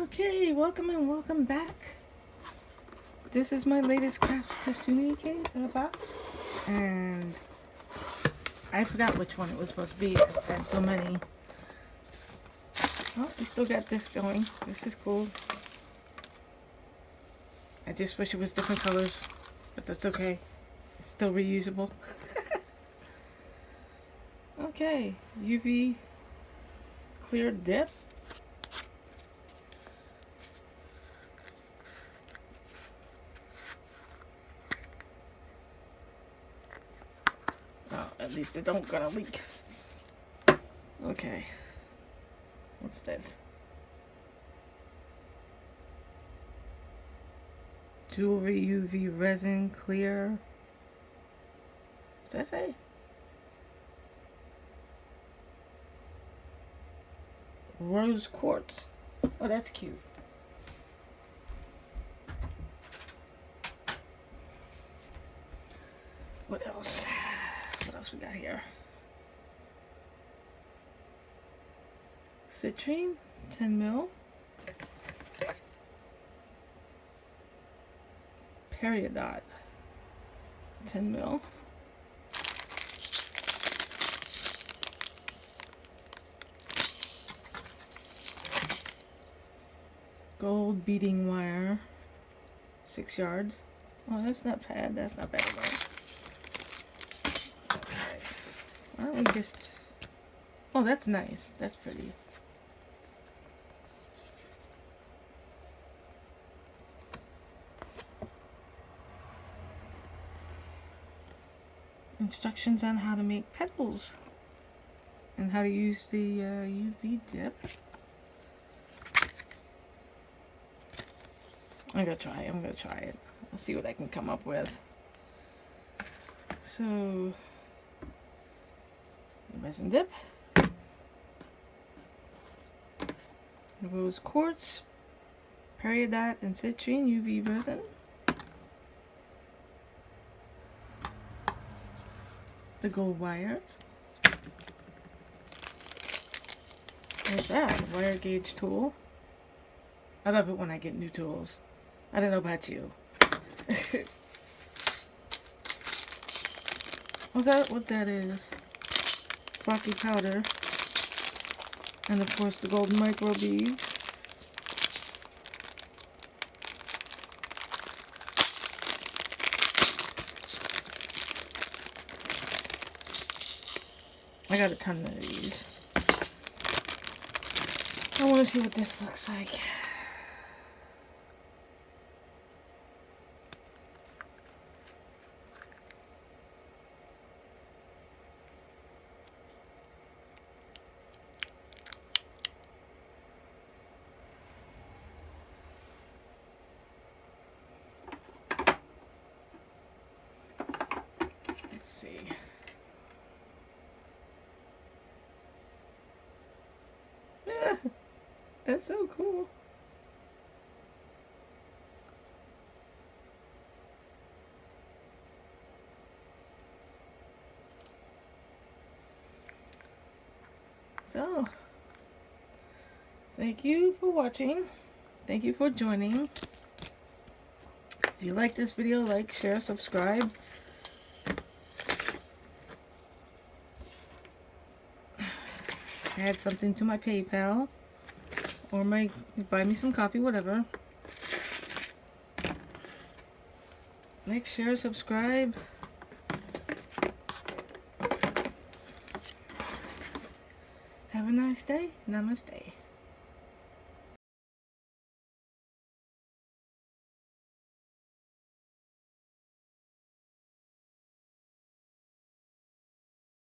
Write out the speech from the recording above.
Okay, welcome and welcome back. This is my latest craftkitsune box, and I forgot which one it was supposed to be. I've had so many. Oh, we still got this going. This is cool. I just wish it was different colors, but that's okay. It's still reusable. Okay, UV clear dip. Oh, at least it don't gonna leak. Okay. What's this? Jewelry UV resin clear. What's that say? Rose quartz. Oh, that's cute. What else? What else we got here? Citrine, 10 mil. Peridot, 10 mil. Gold beading wire, 6 yards. Oh, that's not bad. That's not bad at all. Okay. Why don't we just... Oh, that's nice. That's pretty. Instructions on how to make petals and how to use the UV dip. I'm gonna try it. I'll see what I can come up with. So, resin dip, rose quartz, peridot, and citrine UV resin. The gold wire. There's that wire gauge tool. I love it when I get new tools. I don't know about you. What that is? Flocky powder. And of course the gold micro beads. I got a ton of these. I want to see what this looks like. Let's see. That's so cool. So, thank you for watching. Thank you for joining. If you like this video, like, share, subscribe. Add something to my PayPal. Or buy me some coffee, whatever. Like, share, subscribe. Have a nice day. Namaste.